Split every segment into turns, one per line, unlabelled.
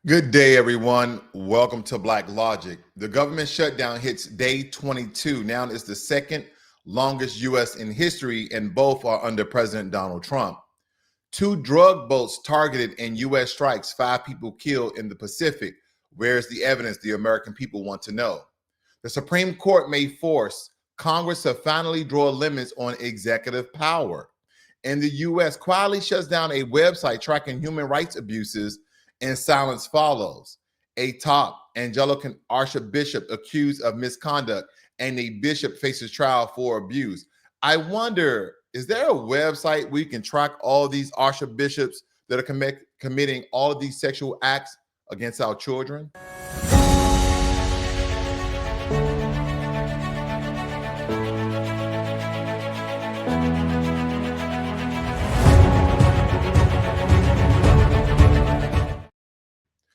Good day, everyone. Welcome to Blacklogic. The government shutdown hits day 22. Now it's the second longest U.S. in history, and both are under President Donald Trump. Two drug boats targeted in U.S. strikes, 5 people killed in the Pacific. Where's the evidence? The American people want to know. The Supreme Court may force Congress to finally draw limits on executive power. And the U.S. quietly shuts down a website tracking human rights abuses, and silence follows. A top Anglican archbishop accused of misconduct, and a bishop faces trial for abuse. I wonder, is there a website where you can track all these archbishops that are committing all of these sexual acts against our children?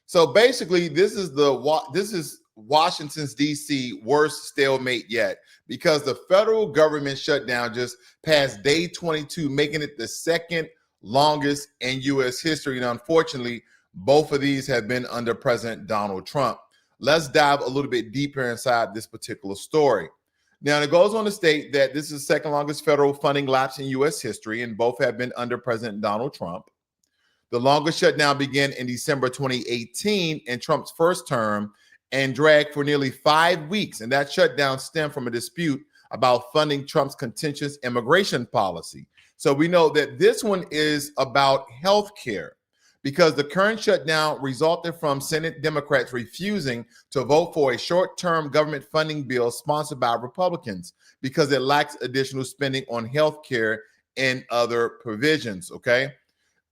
So basically, this is Washington's D.C. worst stalemate yet, because the federal government shutdown just passed day 22, making it the second longest in U.S. history. And unfortunately, both of these have been under President Donald Trump. Let's dive a little bit deeper inside this particular story. Now, it goes on to state that this is the second longest federal funding lapse in U.S. history, and both have been under President Donald Trump. The longest shutdown began in December 2018 in Trump's first term and dragged for nearly 5 weeks. And that shutdown stemmed from a dispute about funding Trump's contentious immigration policy. So we know that this one is about health care, because the current shutdown resulted from Senate Democrats refusing to vote for a short-term government funding bill sponsored by Republicans because it lacks additional spending on health care and other provisions, okay?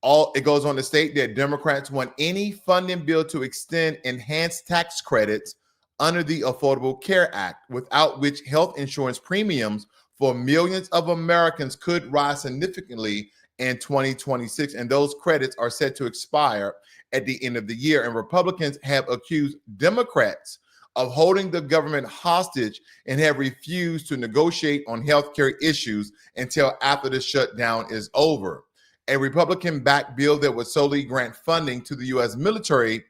It goes on to state that Democrats want any funding bill to extend enhanced tax credits under the Affordable Care Act, without which health insurance premiums for millions of Americans could rise significantly in 2026. And those credits are set to expire at the end of the year. And Republicans have accused Democrats of holding the government hostage and have refused to negotiate on healthcare issues until after the shutdown is over. A Republican-backed bill that would solely grant funding to the U.S. military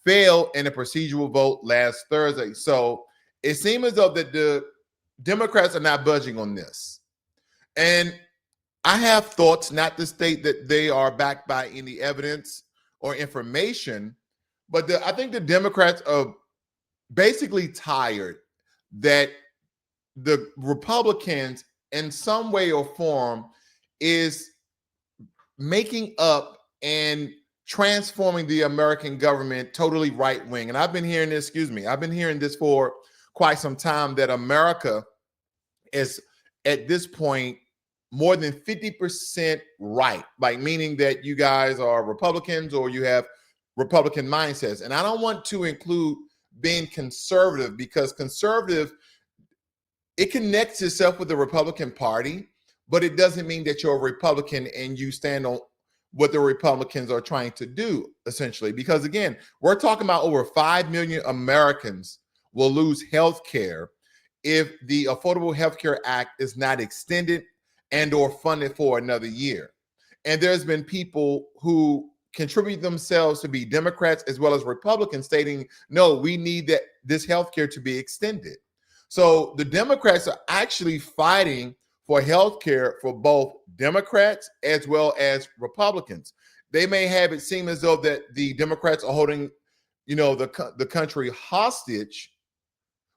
failed in a procedural vote last Thursday. So it seems as though that the Democrats are not budging on this. And I have thoughts, not to state that they are backed by any evidence or information, but I think the Democrats are basically tired that the Republicans, in some way or form, is making up and transforming the American government totally right wing. And I've been hearing this for quite some time, that America is at this point more than 50% right, like meaning that you guys are Republicans or you have Republican mindsets. And I don't want to include being conservative, because conservative, it connects itself with the Republican Party, but it doesn't mean that you're a Republican and you stand on what the Republicans are trying to do, essentially. Because again, we're talking about over 5 million Americans will lose health care if the Affordable Health Care Act is not extended and or funded for another year. And there's been people who contribute themselves to be Democrats as well as Republicans stating, no, we need this health care to be extended. So the Democrats are actually fighting for health care for both Democrats as well as Republicans. They may have it seem as though that the Democrats are holding, the country hostage.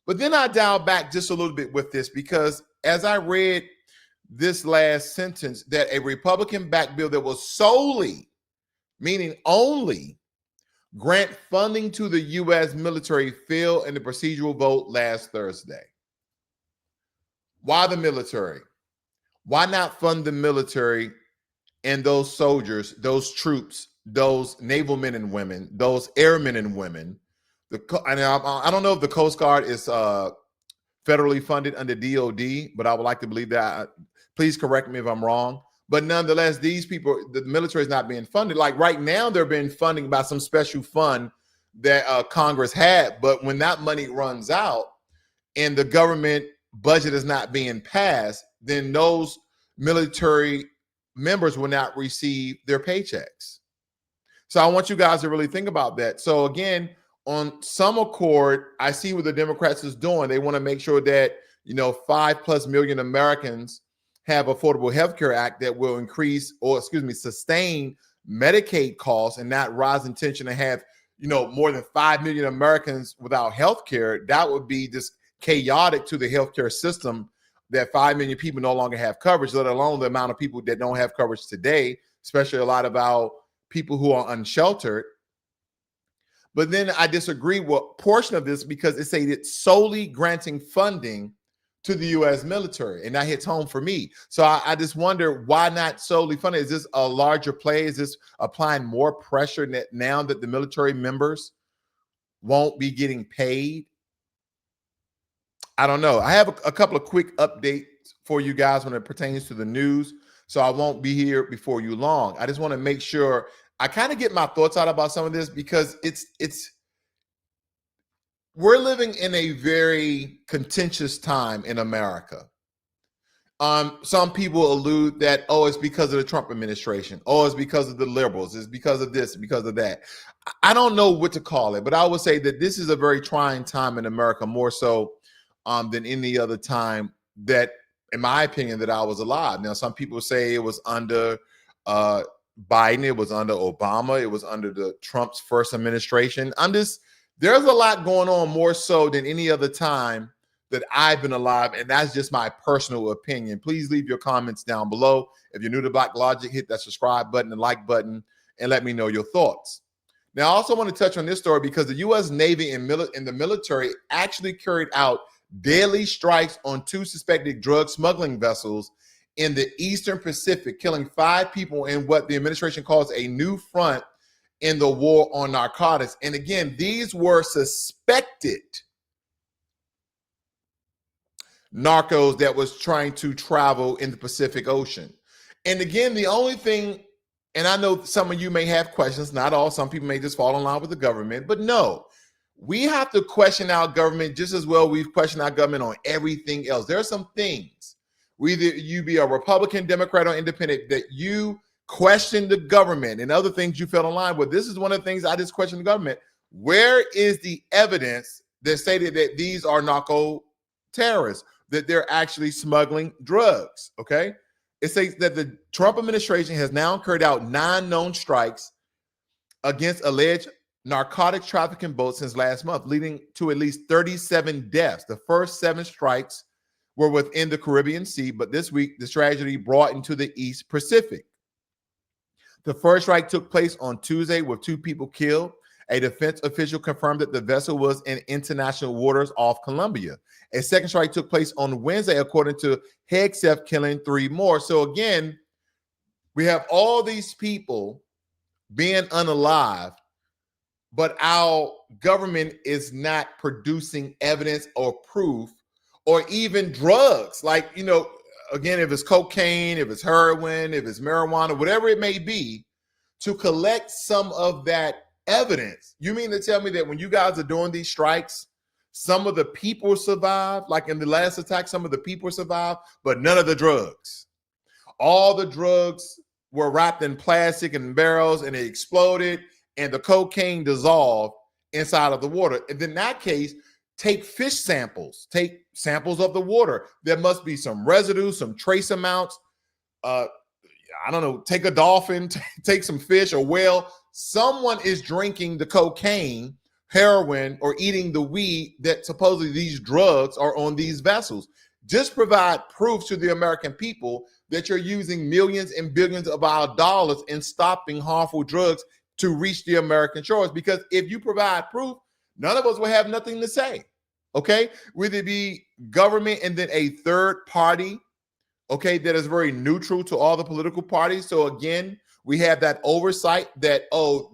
But then I dial back just a little bit with this, because as I read this last sentence, that a Republican-backed bill that will solely, meaning only, grant funding to the U.S. military failed in the procedural vote last Thursday. Why the military? Why not fund the military and those soldiers, those troops, those naval men and women, those airmen and women? I don't know if the Coast Guard is federally funded under DOD, but I would like to believe that. Please correct me if I'm wrong. But nonetheless, these people, the military is not being funded. Like right now, they're being funded by some special fund that Congress had. But when that money runs out and the government budget is not being passed, then those military members will not receive their paychecks. So I want you guys to really think about that. So again, on some accord, I see what the Democrats is doing. They want to make sure that 5+ million Americans have Affordable Health Care Act that will increase, or sustain Medicaid costs and not rise in tension and have more than 5 million Americans without health care. That would be just chaotic to the healthcare system, that 5 million people no longer have coverage, let alone the amount of people that don't have coverage today, especially a lot of our people who are unsheltered. But then I disagree with a portion of this because it says it's solely granting funding to the U.S. military, and that hits home for me. So I just wonder, why not solely funding? Is this a larger play? Is this applying more pressure now that the military members won't be getting paid? I don't know. I have a couple of quick updates for you guys when it pertains to the news, so I won't be here before you long. I just want to make sure I kind of get my thoughts out about some of this, because we're living in a very contentious time in America. Some people allude that, it's because of the Trump administration. It's because of the liberals. It's because of this, because of that. I don't know what to call it, but I would say that this is a very trying time in America, more so than any other time that, in my opinion, that I was alive. Now, some people say it was under Biden, it was under Obama, it was under the Trump's first administration. There's a lot going on, more so than any other time that I've been alive, and that's just my personal opinion. Please leave your comments down below. If you're new to Blacklogic, hit that subscribe button and like button and let me know your thoughts. Now, I also want to touch on this story because the U.S. Navy and the military actually carried out deadly strikes on 2 suspected drug smuggling vessels in the Eastern Pacific, killing 5 people in what the administration calls a new front in the war on narcotics. And again, these were suspected narcos that was trying to travel in the Pacific Ocean. And again, the only thing, and I know some of you may have questions, not all, some people may just fall in line with the government, but no, we have to question our government just as well we've questioned our government on everything else. There are some things, whether you be a Republican, Democrat, or independent, that you question the government, and other things you fell in line with. This is one of the things I just question the government. Where is the evidence that stated that these are narco terrorists, that they're actually smuggling drugs? Okay. It says that the Trump administration has now carried out 9 known strikes against alleged narcotic trafficking boats since last month, leading to at least 37 deaths. The first 7 strikes were within the Caribbean Sea, but this week the tragedy brought into the East Pacific. The first strike took place on Tuesday with 2 people killed. A defense official confirmed that the vessel was in international waters off Colombia. A second strike took place on Wednesday, according to Hegseth, killing 3 more. So again, we have all these people being unalived, but our government is not producing evidence or proof, or even drugs. Like, again, if it's cocaine, if it's heroin, if it's marijuana, whatever it may be, to collect some of that evidence. You mean to tell me that when you guys are doing these strikes, some of the people survived? Like in the last attack, some of the people survived, but none of the drugs. All the drugs were wrapped in plastic and barrels, and it exploded, and the cocaine dissolved inside of the water. And in that case, take fish samples, take samples of the water. There must be some residue, some trace amounts. I don't know, take a dolphin, take some fish or whale. Someone is drinking the cocaine, heroin, or eating the weed that supposedly these drugs are on these vessels. Just provide proof to the American people that you're using millions and billions of our dollars in stopping harmful drugs to reach the American shores. Because if you provide proof, none of us will have nothing to say. Okay, whether it be government and then a third party, okay, that is very neutral to all the political parties. So again, we have that oversight that,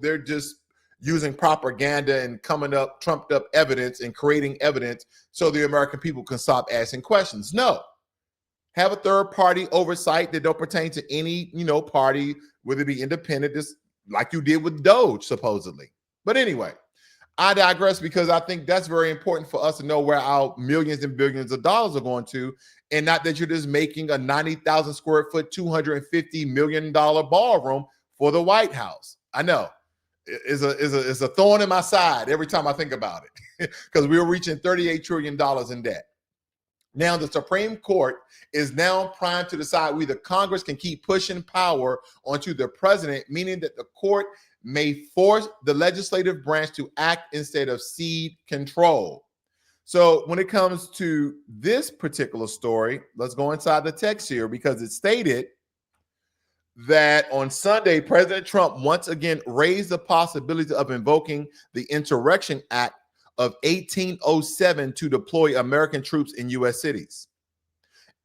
they're just using propaganda and coming up trumped up evidence and creating evidence so the American people can stop asking questions. No, have a third party oversight that don't pertain to any, party, whether it be independent, just like you did with Doge, supposedly. But anyway, I digress, because I think that's very important for us to know where our millions and billions of dollars are going to, and not that you're just making a 90,000 square foot, $250 million ballroom for the White House. I know is a thorn in my side every time I think about it, because we were reaching $38 trillion in debt. Now, the Supreme Court is now primed to decide whether Congress can keep pushing power onto the president, meaning that the court may force the legislative branch to act instead of cede control. So when it comes to this particular story, let's go inside the text here, because it stated that on Sunday, President Trump once again raised the possibility of invoking the Insurrection Act of 1807 to deploy American troops in U.S. cities.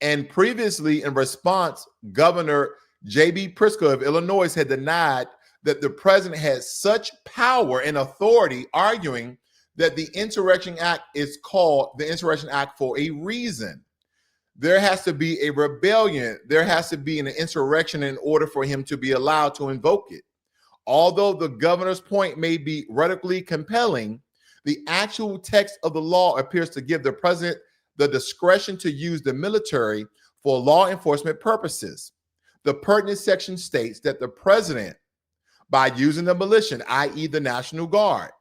And previously, in response, Governor J.B. Pritzker of Illinois had denied that the president had such power and authority, arguing that the Insurrection Act is called the Insurrection Act for a reason. There has to be a rebellion. There has to be an insurrection in order for him to be allowed to invoke it. Although the governor's point may be rhetorically compelling, the actual text of the law appears to give the president the discretion to use the military for law enforcement purposes. The pertinent section states that the president, by using the militia, i.e. the National Guard,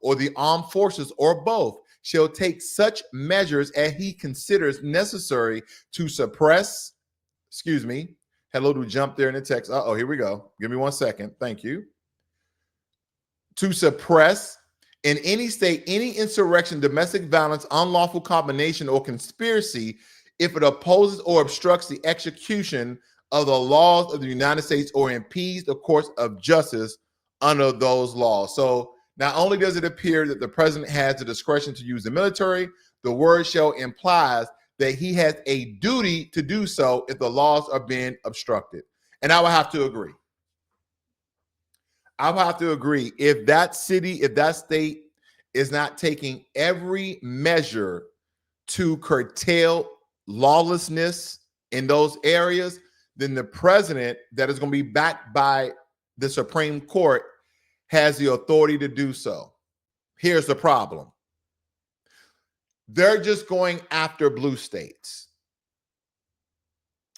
or the armed forces, or both, shall take such measures as he considers necessary to suppress, hello to jump there in the text. Here we go. Give me 1 second. Thank you. To suppress in any state, any insurrection, domestic violence, unlawful combination, or conspiracy, if it opposes or obstructs the execution of the laws of the United States or impedes the course of justice under those laws. So not only does it appear that the president has the discretion to use the military, the word shall implies that he has a duty to do so if the laws are being obstructed. And I would have to agree. I would have to agree. If that city, if that state is not taking every measure to curtail lawlessness in those areas, then the president that is going to be backed by the Supreme Court has the authority to do so. Here's the problem. They're just going after blue states.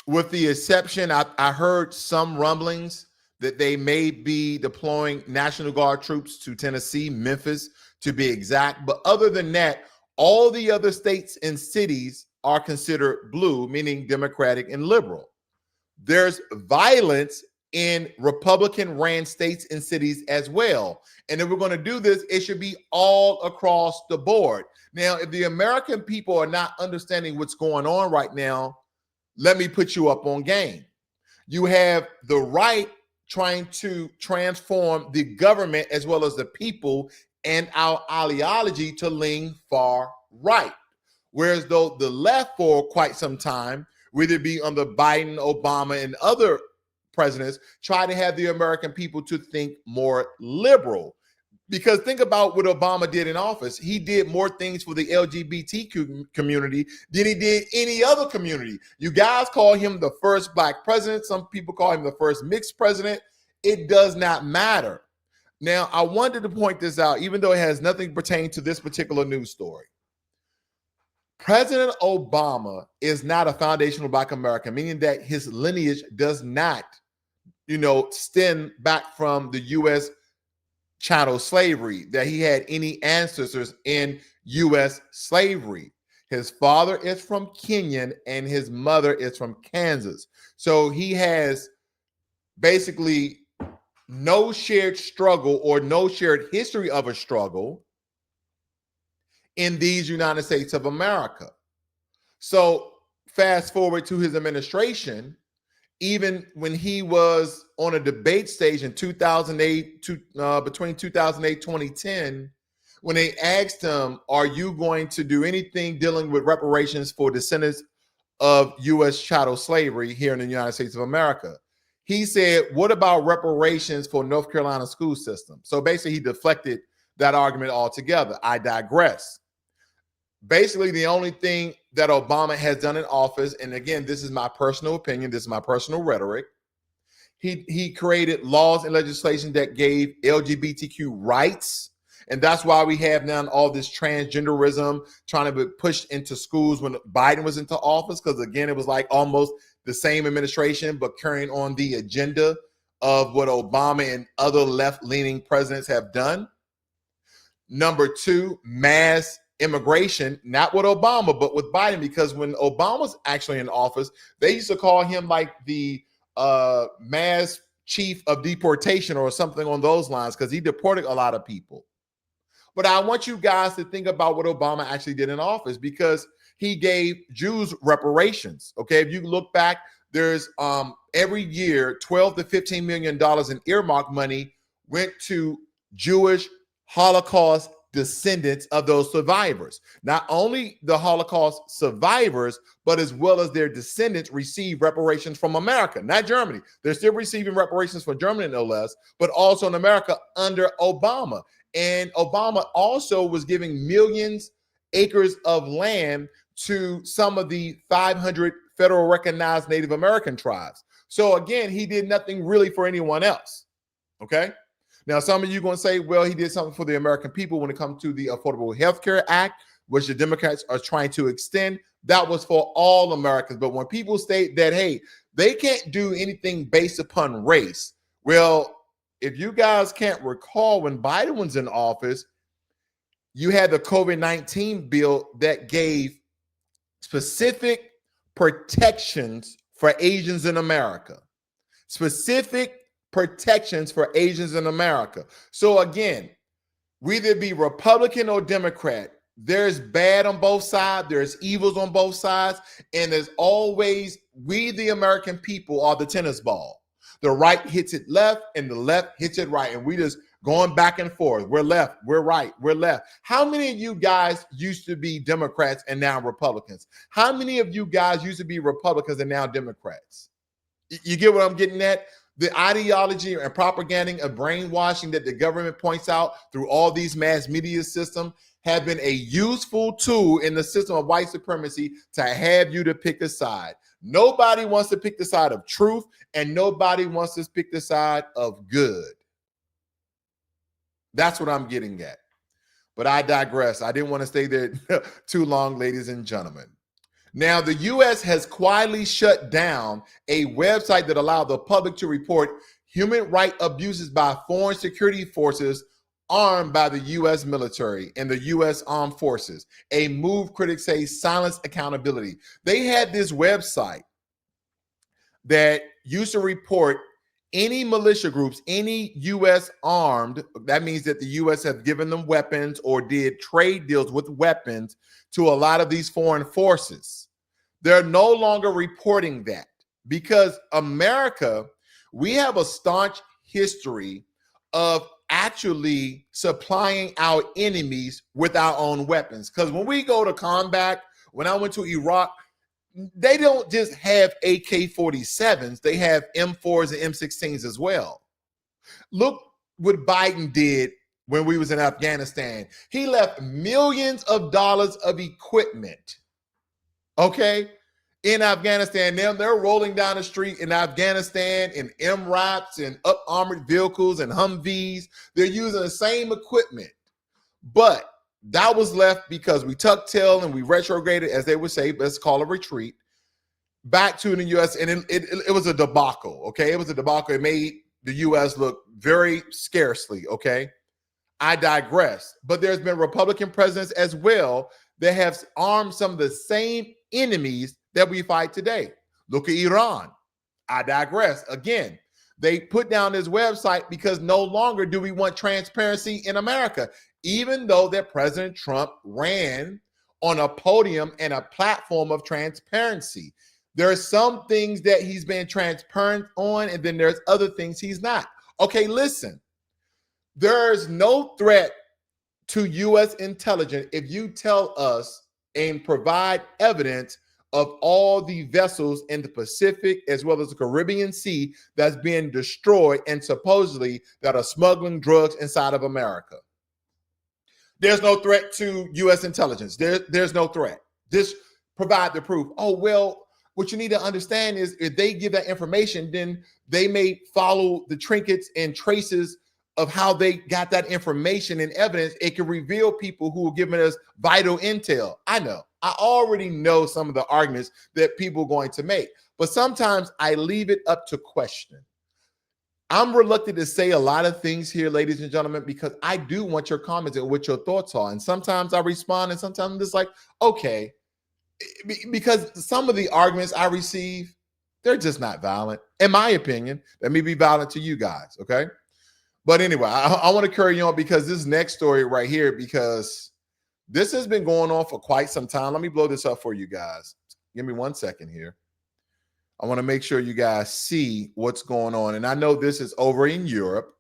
With the exception, I heard some rumblings that they may be deploying National Guard troops to Tennessee, Memphis, to be exact. But other than that, all the other states and cities are considered blue, meaning Democratic and liberal. There's violence in Republican-ran states and cities as well. And if we're going to do this, it should be all across the board. Now, if the American people are not understanding what's going on right now, let me put you up on game. You have the right trying to transform the government as well as the people and our ideology to lean far right. Whereas though the left for quite some time, whether it be under Biden, Obama, and other presidents, try to have the American people to think more liberal. Because think about what Obama did in office. He did more things for the LGBT community than he did any other community. You guys call him the first black president. Some people call him the first mixed president. It does not matter. Now, I wanted to point this out, even though it has nothing pertaining to this particular news story. President Obama is not a foundational black American, meaning that his lineage does not, stem back from the U.S. chattel slavery, that he had any ancestors in U.S. slavery. His father is from Kenya and his mother is from Kansas. So he has basically no shared struggle or no shared history of a struggle in these United States of America. So fast forward to his administration, even when he was on a debate stage in 2008, between 2008 and 2010, when they asked him, are you going to do anything dealing with reparations for descendants of U.S. chattel slavery here in the United States of America? He said, what about reparations for North Carolina school system? So basically he deflected that argument altogether. I digress. Basically, the only thing that Obama has done in office, and again, this is my personal opinion, this is my personal rhetoric, he created laws and legislation that gave LGBTQ rights. And that's why we have now all this transgenderism trying to be pushed into schools when Biden was into office, because again, it was like almost the same administration, but carrying on the agenda of what Obama and other left-leaning presidents have done. Number two, mass immigration, not with Obama, but with Biden, because when Obama was actually in office, they used to call him like the mass chief of deportation or something on those lines, because he deported a lot of people. But I want you guys to think about what Obama actually did in office, because he gave Jews reparations. Okay, if you look back, there's every year $12 to $15 million in earmark money went to Jewish Holocaust descendants of those survivors. Not only the Holocaust survivors, but as well as their descendants receive reparations from America, not Germany. They're still receiving reparations from Germany, no less, but also in America under Obama. And Obama also was giving millions acres of land to some of the 500 federal recognized Native American tribes. So again, he did nothing really for anyone else. Okay. Now, some of you are going to say, well, he did something for the American people when it comes to the Affordable Health Care Act, which the Democrats are trying to extend. That was for all Americans. But when people state that, hey, they can't do anything based upon race, well, if you guys can't recall, when Biden was in office, you had the COVID-19 bill that gave specific protections for Asians in America. Specific protections for Asians in America. So again, whether it be Republican or Democrat, there's bad on both sides, there's evils on both sides, and there's always, we the American people are the tennis ball. The right hits it left and the left hits it right, and we just going back and forth. We're left, we're right, we're left. How many of you guys used to be Democrats and now Republicans? How many of you guys used to be Republicans and now Democrats? You get what I'm getting at? The ideology and propaganda of brainwashing that the government points out through all these mass media systems have been a useful tool in the system of white supremacy to have you to pick a side. Nobody wants to pick the side of truth, and nobody wants to pick the side of good. That's what I'm getting at. But I digress. I didn't want to stay there too long, ladies and gentlemen. Now, the U.S. has quietly shut down a website that allowed the public to report human rights abuses by foreign security forces armed by the U.S. military and the U.S. armed forces, a move critics say silence accountability. They had this website that used to report any militia groups, any U.S. armed, that means that the U.S. have given them weapons or did trade deals with weapons to a lot of these foreign forces. They're no longer reporting that because America, we have a staunch history of actually supplying our enemies with our own weapons. Because when we go to combat, when I went to Iraq, they don't just have AK-47s, they have M4s and M16s as well. Look what Biden did when we was in Afghanistan. He left millions of dollars of equipment, okay, in Afghanistan. Now they're rolling down the street in Afghanistan in MRAPs and up armored vehicles and Humvees. They're using the same equipment, but that was left because we tucked tail and we retrograded, as they would say, let's call a retreat, back to the U.S. And it was a debacle, okay? It was a debacle. It made the U.S. look very scarcely, okay? I digress. But there's been Republican presidents as well that have armed some of the same enemies that we fight today. Look at Iran. I digress. Again, they put down this website because no longer do we want transparency in America, even though that President Trump ran on a podium and a platform of transparency. There are some things that he's been transparent on, and then there's other things he's not. Okay, listen, there's no threat to U.S. intelligence if you tell us and provide evidence of all the vessels in the Pacific as well as the Caribbean Sea that's being destroyed and supposedly that are smuggling drugs inside of America. There's no threat to U.S. intelligence. There's no threat. Just provide the proof. Oh, well, what you need to understand is if they give that information, then they may follow the trinkets and traces of how they got that information and evidence. It can reveal people who are giving us vital intel. I know. I already know some of the arguments that people are going to make, but sometimes I leave it up to question. I'm reluctant to say a lot of things here, ladies and gentlemen, because I do want your comments and what your thoughts are. And sometimes I respond, and sometimes I'm just like, okay, because some of the arguments I receive, they're just not violent, in my opinion. Let me be violent to you guys, okay? But anyway, I want to carry on because this next story right here, because this has been going on for quite some time. Let me blow this up for you guys. Give me 1 second here. I want to make sure you guys see what's going on. And I know this is over in Europe,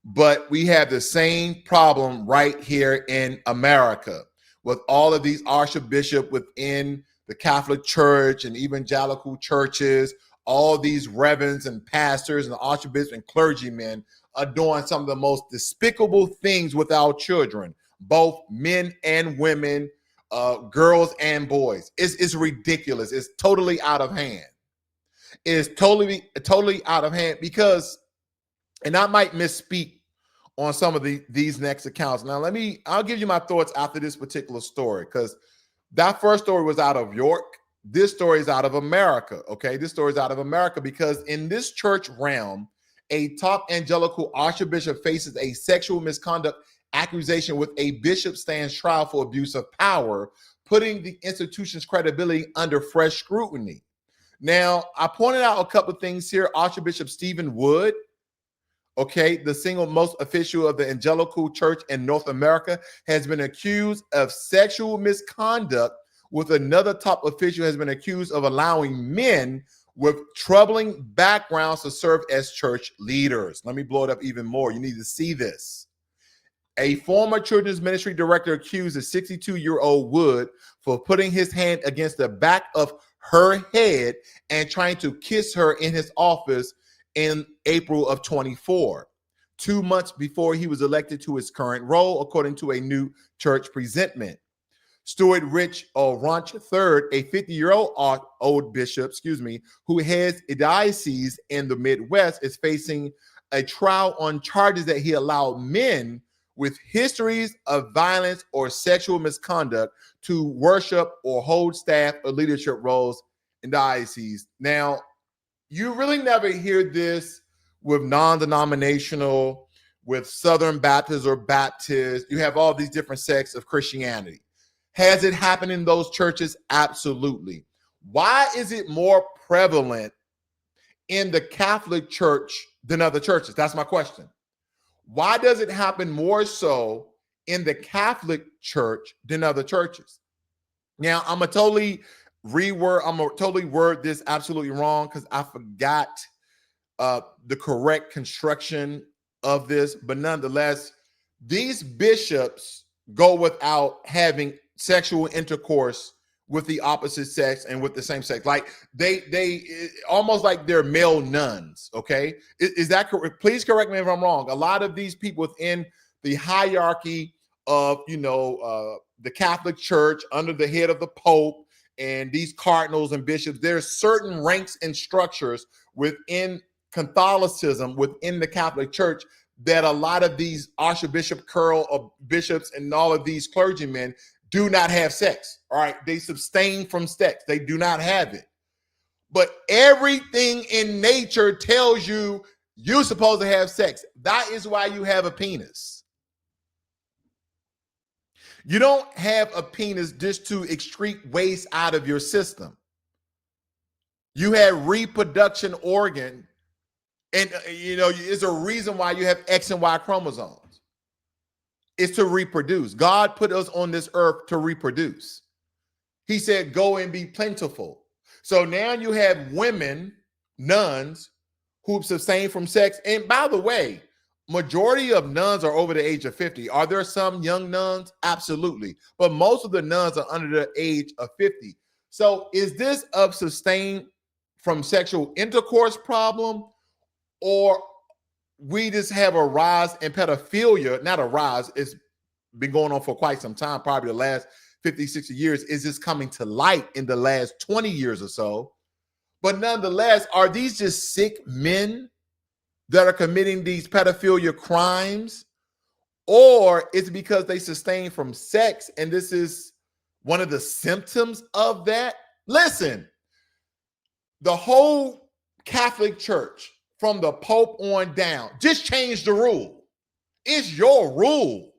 but we have the same problem right here in America with all of these archbishops within the Catholic Church and evangelical churches. All these reverends and pastors and archbishops and clergymen are doing some of the most despicable things with our children, both men and women, girls and boys. It's ridiculous. It's totally out of hand. Is totally out of hand because, and I might misspeak on some of these next accounts. Now, I'll give you my thoughts after this particular story, because that first story was out of York. This story is out of America, okay? This story is out of America because in this church realm, a top evangelical archbishop faces a sexual misconduct accusation with a bishop stands trial for abuse of power, putting the institution's credibility under fresh scrutiny. Now, I pointed out a couple of things here. Archbishop Stephen Wood, okay, the single most official of the Evangelical Church in North America, has been accused of sexual misconduct, with another top official has been accused of allowing men with troubling backgrounds to serve as church leaders. Let me blow it up even more. You need to see this. A former children's ministry director accused the 62-year-old Wood for putting his hand against the back of her head and trying to kiss her in his office in April of 24, 2 months before he was elected to his current role, according to a new church presentment. Stuart Rich Ranch III, a 50-year-old bishop, who heads a diocese in the Midwest, is facing a trial on charges that he allowed men with histories of violence or sexual misconduct to worship or hold staff or leadership roles in dioceses. Now, you really never hear this with non-denominational, with Southern Baptists or Baptists. You have all these different sects of Christianity. Has it happened in those churches? Absolutely. Why is it more prevalent in the Catholic Church than other churches? That's my question. Why does it happen more so in the Catholic Church than other churches? Now, I'm gonna totally word this absolutely wrong because I forgot the correct construction of this, but nonetheless, these bishops go without having sexual intercourse with the opposite sex and with the same sex. Like they almost like they're male nuns. Okay. Is that correct? Please correct me if I'm wrong. A lot of these people within the hierarchy of, the Catholic Church under the head of the Pope and these cardinals and bishops, there's certain ranks and structures within Catholicism, within the Catholic Church, that a lot of these archbishop curl of bishops and all of these clergymen do not have sex. All right. They abstain from sex. They do not have it. But everything in nature tells you you're supposed to have sex. That is why you have a penis. You don't have a penis just to excrete waste out of your system. You have reproduction organ, and it's a reason why you have X and Y chromosomes. It's to reproduce. God put us on this earth to reproduce. He said, go and be plentiful. So now you have women, nuns, who abstain from sex. And by the way, majority of nuns are over the age of 50. Are there some young nuns? Absolutely. But most of the nuns are under the age of 50. So is this a abstain from sexual intercourse problem, or we just have a rise in pedophilia? Not a rise. It's been going on for quite some time, probably the last 50, 60 years. Is this coming to light in the last 20 years or so? But nonetheless, are these just sick men that are committing these pedophilia crimes? Or is it because they sustain from sex and this is one of the symptoms of that? Listen, the whole Catholic Church, from the Pope on down. Just change the rule. It's your rule.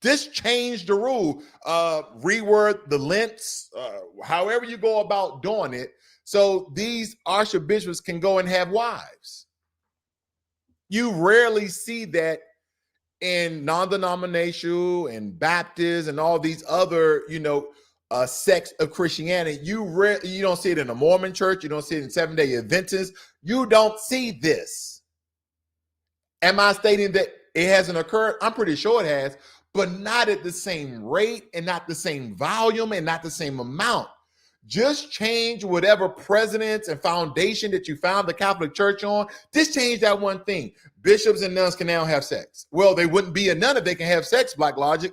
Just change the rule. Reword the lengths, however you go about doing it, so these archbishops can go and have wives. You rarely see that in non-denominational and Baptist and all these other, sects of Christianity. You don't see it in the Mormon church. You don't see it in Seventh-day Adventists. You don't see this. Am I stating that it hasn't occurred? I'm pretty sure it has, but not at the same rate and not the same volume and not the same amount. Just change whatever precedents and foundation that you found the Catholic Church on. Just change that one thing. Bishops and nuns can now have sex. Well, they wouldn't be a nun if they can have sex, Blacklogic.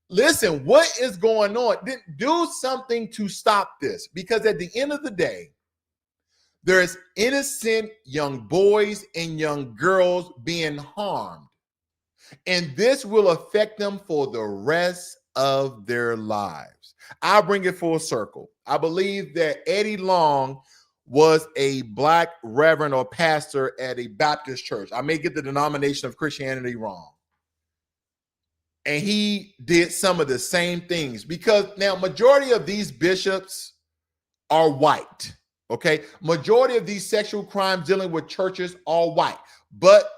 Listen, what is going on? Do something to stop this, because at the end of the day, there's innocent young boys and young girls being harmed. And this will affect them for the rest of their lives. I'll bring it full circle. I believe that Eddie Long was a Black reverend or pastor at a Baptist church. I may get the denomination of Christianity wrong. And he did some of the same things, because now majority of these bishops are white. Okay. Majority of these sexual crimes dealing with churches are white. But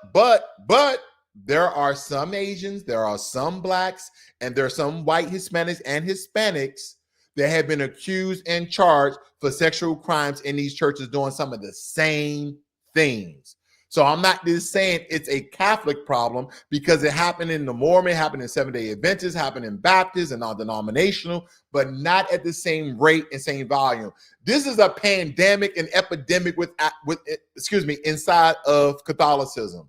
there are some Asians, there are some Blacks, and there are some white Hispanics and Hispanics that have been accused and charged for sexual crimes in these churches doing some of the same things. So I'm not just saying it's a Catholic problem, because it happened in the Mormon, happened in Seventh-day Adventists, happened in Baptists and non-denominational, but not at the same rate and same volume. This is a pandemic and epidemic inside of Catholicism.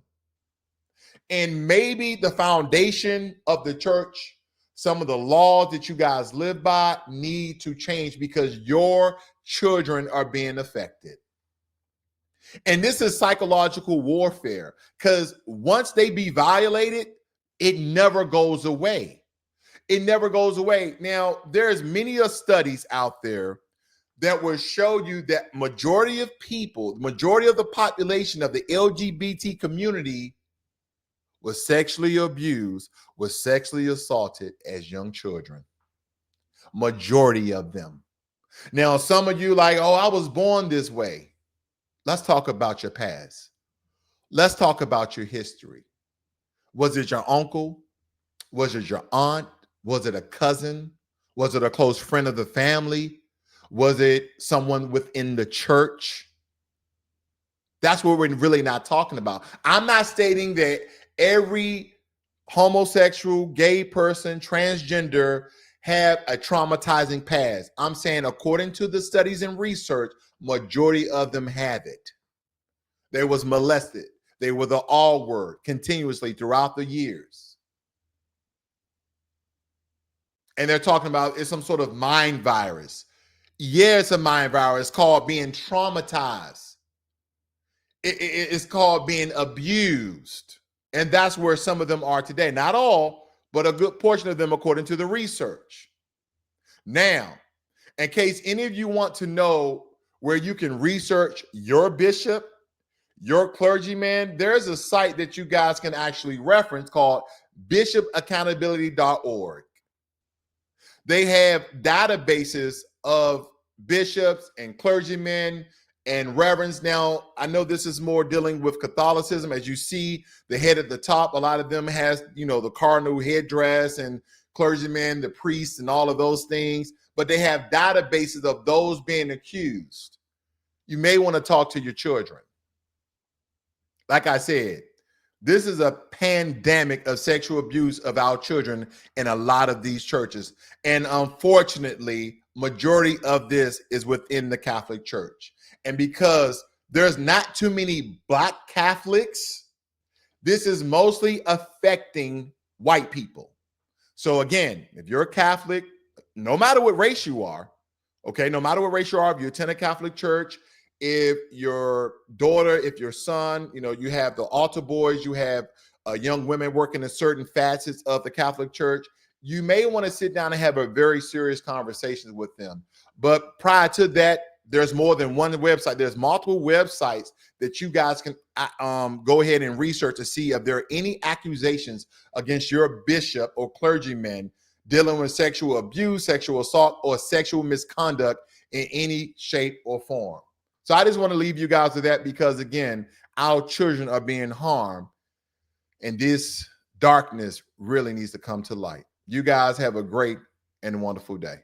And maybe the foundation of the church, some of the laws that you guys live by, need to change, because your children are being affected. And this is psychological warfare, because once they be violated, it never goes away. It never goes away. Now, there's many studies out there that will show you that majority of people, majority of the population of the LGBT community was sexually abused, was sexually assaulted as young children. Majority of them. Now, some of you like, oh, I was born this way. Let's talk about your past. Let's talk about your history. Was it your uncle? Was it your aunt? Was it a cousin? Was it a close friend of the family? Was it someone within the church? That's what we're really not talking about. I'm not stating that every homosexual, gay person, transgender have a traumatizing past. I'm saying, according to the studies and research, majority of them have it. They was molested. They were the R word continuously throughout the years. And they're talking about it's some sort of mind virus. Yeah, it's a mind virus called being traumatized. It's called being abused. And that's where some of them are today. Not all, but a good portion of them, according to the research. Now, in case any of you want to know where you can research your bishop, your clergyman, there's a site that you guys can actually reference called bishopaccountability.org. They have databases of bishops and clergymen and reverends. Now, I know this is more dealing with Catholicism. As you see, the head at the top, a lot of them has, the cardinal headdress, and clergymen, the priests, and all of those things. But they have databases of those being accused. You may want to talk to your children. Like I said, this is a pandemic of sexual abuse of our children in a lot of these churches. And unfortunately, majority of this is within the Catholic Church. And because there's not too many Black Catholics, this is mostly affecting white people. So again, if you're a Catholic, no matter what race you are, okay, no matter what race you are, if you attend a Catholic church, if your daughter, if your son, you have the altar boys, you have young women working in certain facets of the Catholic Church, you may want to sit down and have a very serious conversation with them. But prior to that, There's more than one website. There's multiple websites that you guys can go ahead and research to see if there are any accusations against your bishop or clergyman dealing with sexual abuse, sexual assault, or sexual misconduct in any shape or form. So I just want to leave you guys with that, because again, our children are being harmed, and this darkness really needs to come to light. You guys have a great and wonderful day.